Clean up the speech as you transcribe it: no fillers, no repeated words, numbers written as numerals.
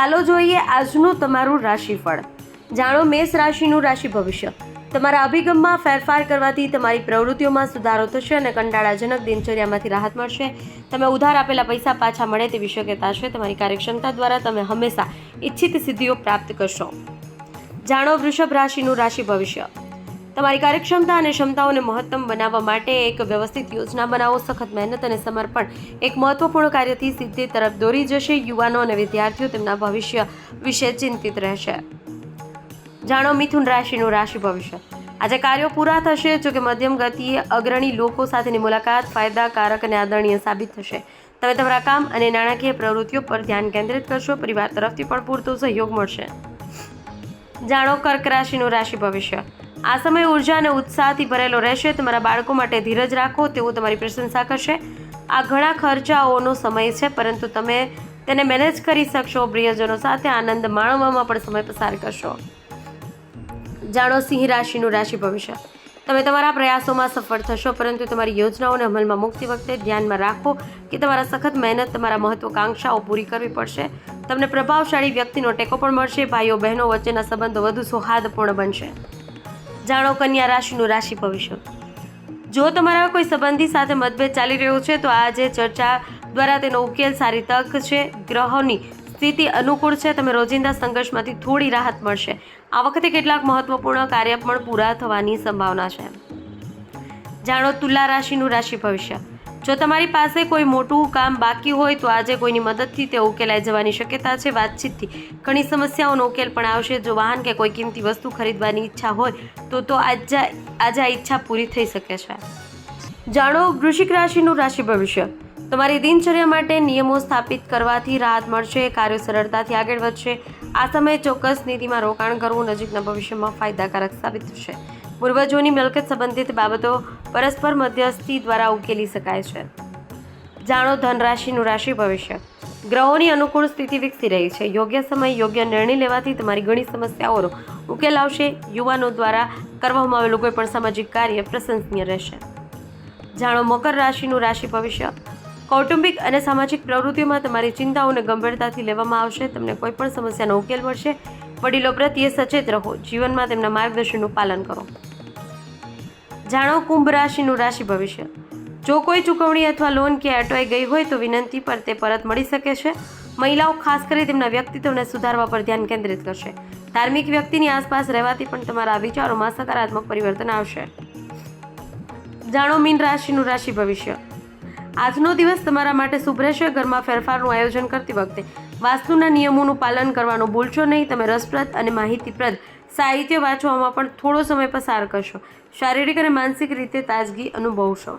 ચાલો જોઈએ આજનું તમારું રાશિફળ. જાણો મેષ રાશિનું રાશિ ભવિષ્ય. તમારા અભિગમમાં ફેરફાર કરવાથી તમારી પ્રવૃત્તિઓમાં સુધારો થશે અને કંટાળાજનક દિનચર્યામાંથી રાહત મળશે. તમે ઉધાર આપેલા પૈસા પાછા મળે તેવી શક્યતા છે. તમારી કાર્યક્ષમતા દ્વારા તમે હંમેશા ઈચ્છિત સિદ્ધિઓ પ્રાપ્ત કરશો. જાણો વૃષભ રાશિનું રાશિ ભવિષ્ય. તમારી કાર્યક્ષમતા અને ક્ષમતાઓને મહત્તમ બનાવવા માટે એક વ્યવસ્થિત યોજના બનાવો. સખત મહેનત અને સમર્પણ એક મહત્વપૂર્ણ કાર્યથી સિદ્ધિ તરફ દોરી જશે. યુવાનો અને વિદ્યાર્થીઓ તેમના ભવિષ્ય વિશે ચિંતિત રહેશે. જાણો મિથુન રાશિનું રાશિ ભવિષ્ય. આજે કાર્યો પૂરા થશે, જોકે મધ્યમ ગતિએ અગ્રણી લોકો સાથેની મુલાકાત ફાયદાકારક અને આદરણીય સાબિત થશે. તમે તમારા કામ અને નાણાકીય પ્રવૃત્તિઓ પર ધ્યાન કેન્દ્રિત કરશો. પરિવાર તરફથી પણ પૂરતો સહયોગ મળશે. જાણો કર્ક રાશિનું રાશિ ભવિષ્ય. આ સમય ઉર્જા અને ઉત્સાહથી ભરેલો રહેશે. તમારા બાળકો માટે ધીરજ રાખો, તેઓ તમારી પ્રશંસા કરશે. આ ઘણા ખર્ચાઓનો સમય છે, પરંતુ તમે તેને મેનેજ કરી શકશો. પ્રિયજનો સાથે આનંદ માણવામાં પણ સમય પસાર કરશો. જાણો સિંહ રાશિનું રાશિ ભવિષ્ય. તમે તમારા પ્રયાસોમાં સફળ થશો, પરંતુ તમારી યોજનાઓને અમલમાં મૂકતી વખતે ધ્યાનમાં રાખો કે તમારા સખત મહેનત તમારા મહત્વાકાંક્ષાઓ પૂરી કરવી પડશે. તમને પ્રભાવશાળી વ્યક્તિનો ટેકો પણ મળશે. ભાઈઓ બહેનો વચ્ચેના સંબંધો વધુ સૌહાર્દપૂર્ણ બનશે. જાણો કન્યા રાશિનું રાશિ ભવિષ્ય. જો તમારા કોઈ સંબંધી સાથે મતભેદ ચાલી રહ્યો છે, તો આજે ચર્ચા દ્વારા તેનો ઉકેલ સારી તક છે. ગ્રહોની સ્થિતિ અનુકૂળ છે. તમે રોજિંદા સંઘર્ષમાંથી થોડી રાહત મળશે. આ વખતે કેટલાક મહત્વપૂર્ણ કાર્ય પણ પૂરા થવાની સંભાવના છે. જાણો તુલા રાશિનું રાશિ ભવિષ્ય. જો તમારી પાસે કોઈ મોટું કામ બાકી હોય, તો આજે કોઈની મદદથી તે ઉકેલાઈ જવાની શક્યતા છે. વાતચીતથી ઘણી સમસ્યાઓનો ઉકેલ પણ આવશે. જો વાહન કે કોઈ કિંમતી વસ્તુ ખરીદવાની ઈચ્છા હોય તો આજે આ ઈચ્છા પૂરી થઈ શકે છે. જાણો વૃશ્ચિક રાશિનું રાશિ ભવિષ્ય. તમારી દિનચર્યા માટે નિયમો સ્થાપિત કરવાથી રાહત મળશે. કાર્યો સરળતાથી આગળ વધશે. આ સમયે ચોક્કસ નીતિમાં રોકાણ કરવું નજીકના ભવિષ્યમાં ફાયદાકારક સાબિત થશે. પૂર્વજોની મિલકત સંબંધિત બાબતો પરસ્પર મધ્યસ્થી દ્વારા ઉકેલી શકાય છે. જાણો ધન રાશિનું રાશિ ભવિષ્ય. ગ્રહોની અનુકૂળ સ્થિતિ વિકસી રહી છે. યોગ્ય સમય યોગ્ય નિર્ણય લેવાથી તમારી ઘણી સમસ્યાઓનો ઉકેલ આવશે. યુવાનો દ્વારા કરવામાં આવેલું કોઈ પણ સામાજિક કાર્ય પ્રશંસનીય રહેશે. જાણો મકર રાશિનું રાશિ ભવિષ્ય. કૌટુંબિક અને સામાજિક પ્રવૃત્તિઓમાં તમારી ચિંતાઓને ગંભીરતાથી લેવામાં આવશે. તમને કોઈ પણ સમસ્યાનો ઉકેલ મળશે. વડીલો પ્રત્યે સચેત રહો. જીવનમાં તેમના માર્ગદર્શનનું પાલન કરો. જાણો કુંભ રાશિનું રાશિ ભવિષ્ય. જો કોઈ ચૂકવણી અથવા લોન કે અટવાઈ ગઈ હોય, તો વિનંતી પર તે પરત મળી શકે છે. મહિલાઓ ખાસ કરી તેમના વ્યક્તિત્વને સુધારવા પર ધ્યાન કેન્દ્રિત કરશે. ધાર્મિક વ્યક્તિની આસપાસ રહેવાથી પણ તમારા વિચારોમાં સકારાત્મક પરિવર્તન આવશે. જાણો મીન રાશિનું રાશિ ભવિષ્ય. આજનો દિવસ તમારા માટે શુભ રહેશે. ઘરમાં ફેરફારનું આયોજન કરતી વખતે વાસ્તુના નિયમોનું પાલન કરવાનું ભૂલશો નહીં. તમે રસપ્રદ અને માહિતીપ્રદ સાહિત્ય વાંચવામાં પણ થોડો સમય પસાર કરશો. શારીરિક અને માનસિક રીતે તાજગી અનુભવશો.